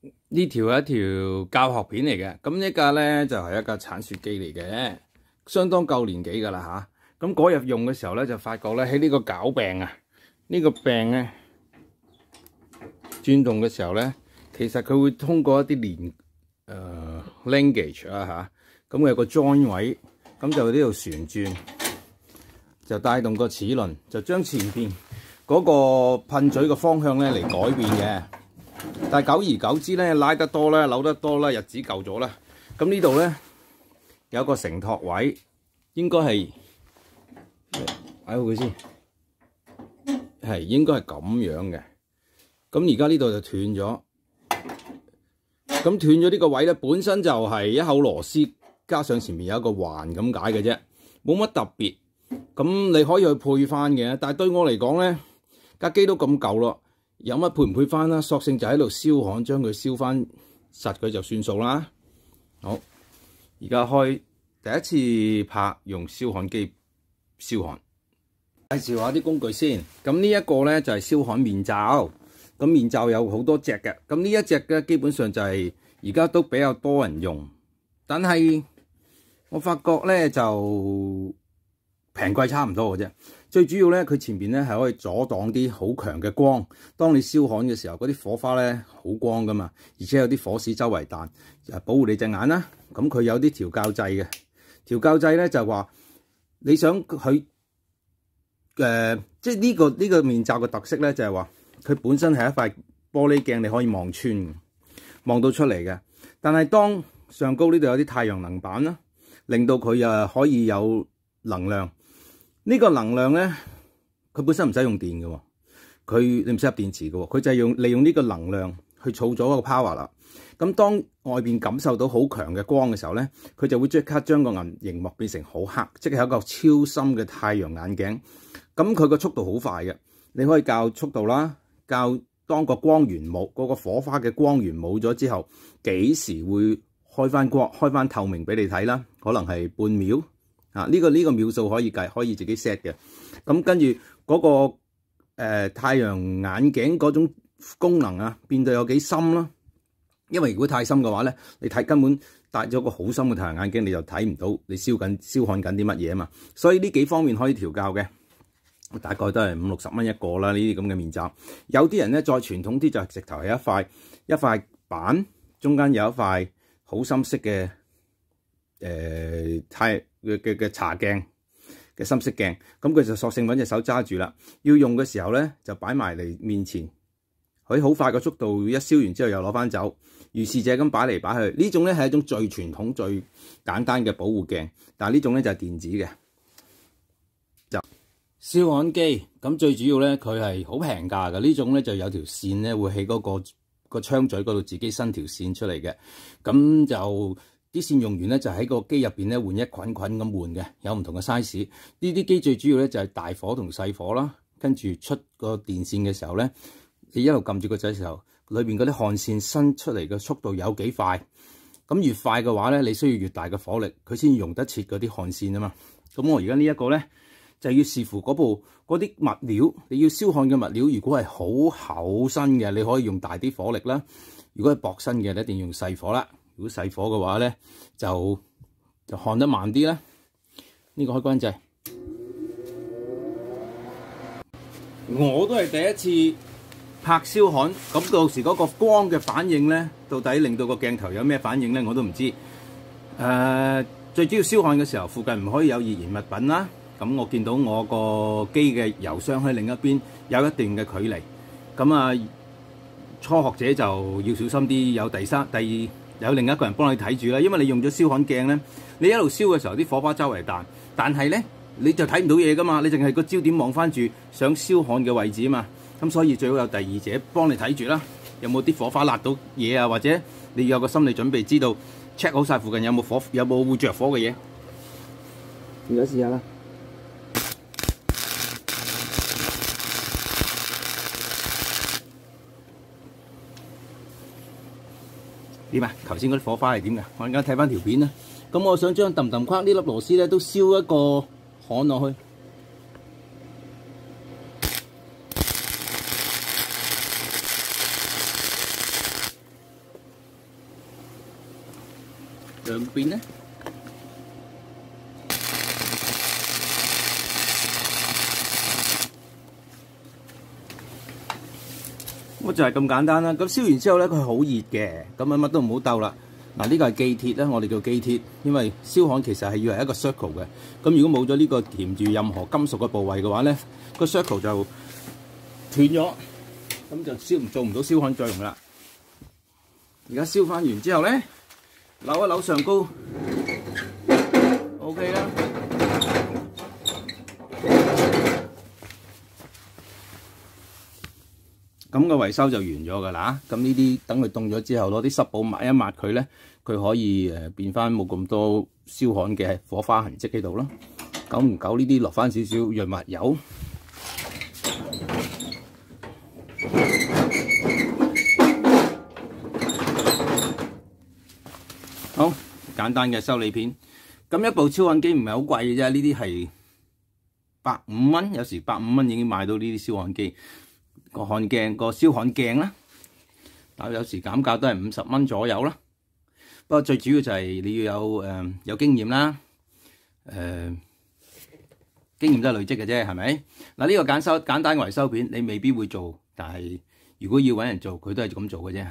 呢條係一條教學片嚟嘅，咁呢架咧就係一架鏟雪機嚟嘅，相當夠年紀㗎啦嚇。咁嗰日用嘅時候咧，就發覺咧喺呢個絞柄啊，呢個柄咧轉動嘅時候咧，其實佢會通過一啲linkage 啊嚇，咁有個 join 位，咁就呢度旋轉，就帶動個齒輪，就將前邊嗰個噴嘴嘅方向咧嚟改變嘅。但係久而久之咧，拉得多咧，扭得多啦，日子舊咗啦。咁呢度咧有個承托位，應該係睇好佢先，係應該係咁樣嘅。咁而家呢度就斷咗，咁斷咗呢個位咧，本身就係一口螺絲，加上前面有一個環咁解嘅啫，冇乜特別。咁你可以去配翻嘅，但係對我嚟講咧，架機都咁舊咯。有乜配唔配翻啦？索性就喺度燒焊，將佢燒翻實佢就算數啦。好，而家開第一次拍用燒焊機燒焊，介紹下啲工具先。咁呢一個咧就係燒焊面罩，咁面罩有好多隻嘅。咁呢一隻嘅基本上就係而家都比較多人用，但係我發覺咧就平貴差唔多嘅啫。最主要咧，佢前邊咧係可以阻擋啲好強嘅光。當你燒焊嘅時候，嗰啲火花咧好光噶嘛，而且有啲火屎周圍彈，就保護你隻眼啦。咁佢有啲調校掣嘅，調校掣咧就話你想佢即係呢個面罩嘅特色咧，就係話佢本身係一塊玻璃鏡，你可以望穿，望到出嚟嘅。但係當上高呢度有啲太陽能板啦，令到佢可以有能量。呢個能量咧，佢本身唔使用電嘅，你唔使入電池嘅，佢就係利用呢個能量去儲咗個 power 啦。咁當外邊感受到好強嘅光嘅時候咧，佢就會即刻將個熒幕變成好黑，即係一個超深嘅太陽眼鏡。咁佢個速度好快嘅，你可以校速度啦，校當個光源冇嗰個火花嘅光源冇咗之後，幾時會開翻光、開翻透明俾你睇啦？可能係半秒。呢個秒數可以計，可以自己 set 嘅。咁跟住嗰個太陽眼鏡嗰種功能啊，變到有幾深啦。因為如果太深嘅話咧，你睇根本戴咗個好深嘅太陽眼鏡，你就睇唔到你燒焊緊啲乜嘢啊嘛。所以呢幾方面可以調校嘅，大概都係50-60蚊一個啦。呢啲咁嘅面罩，有啲人咧再傳統啲就係直頭係一塊板，中間有一塊好深色嘅嘅茶鏡嘅深色鏡，咁佢就索性揾隻手揸住啦。要用嘅時候咧，就擺埋嚟面前，佢好快個速度，一燒完之後又攞翻走，如是者咁擺嚟擺去。呢種咧係一種最傳統、最簡單嘅保護鏡，但係呢種咧就係電子嘅。就燒焊機咁最主要咧，佢係好平價嘅。呢種咧就有條線咧會喺嗰個槍嘴嗰度自己伸條線出嚟嘅，咁就。啲線用完咧，就喺個機入邊咧換一捆捆咁換嘅，有唔同嘅 size。呢啲機最主要咧就係大火同細火啦，跟住出個電線嘅時候咧，你一路撳住個掣嘅時候，裏邊嗰啲焊線伸出嚟嘅速度有幾快？咁越快嘅話咧，你需要越大嘅火力，佢先用得切嗰啲焊線啊嘛。咁我而家呢一個咧，就要視乎嗰啲物料，你要燒焊嘅物料，如果係好厚身嘅，你可以用大啲火力啦；如果係薄身嘅，你一定要用細火啦。如果細火嘅話咧，就焊得慢啲啦。呢個開關掣，我都係第一次拍燒焊，咁到時嗰個光嘅反應咧，到底令到個鏡頭有咩反應咧，我都唔知。最主要燒焊嘅時候，附近唔可以有易燃物品啦。咁我見到我個機嘅油箱喺另一邊有一段嘅距離。咁初學者就要小心啲，有第二。有另一個人幫你睇住啦，因為你用咗燒焊鏡咧，你一路燒嘅時候啲火花周圍彈，但係咧你就睇唔到嘢噶嘛，你淨係個焦點望翻住想燒焊嘅位置啊嘛，咁所以最好有第二者幫你睇住啦，有冇啲火花焫到嘢啊，或者你要有個心理準備，知道 check 好晒附近有冇會着火嘅嘢。而家試下啦。點啊？頭先嗰啲火花係點㗎？我而家睇翻條片啦。咁我想將揼揼框呢粒螺絲咧都燒一個焊落去。兩邊咧。咁就係咁簡單啦。咁燒完之後咧，佢係好熱嘅，咁乜都唔好鬥啦。嗱，呢個係記鐵啦，我哋叫記鐵，因為燒焊其實係要係一個 circle 嘅。咁如果冇咗呢個鉗住任何金屬嘅部位嘅話咧，個 circle 就斷咗，咁就做唔到燒焊作用啦。而家燒翻完之後咧，扭一扭上高 ，OK 啦。咁個維修就完咗㗎啦。咁呢啲等佢凍咗之後，攞啲濕布抹一抹佢咧，佢可以變翻冇咁多燒焊嘅火花痕跡喺度咯。久唔久呢啲落翻少少潤滑油。好簡單嘅修理片。咁一部燒焊機唔係好貴嘅啫，呢啲係150蚊，有時150蚊已經買到呢啲燒焊機。個焊鏡個燒焊鏡啦，但有時減價都係50蚊左右啦。不過最主要就係你要有經驗啦，經驗都係累積嘅啫，係咪？嗱，呢個簡單維修片你未必會做，但係如果要揾人做，佢都係咁做嘅啫。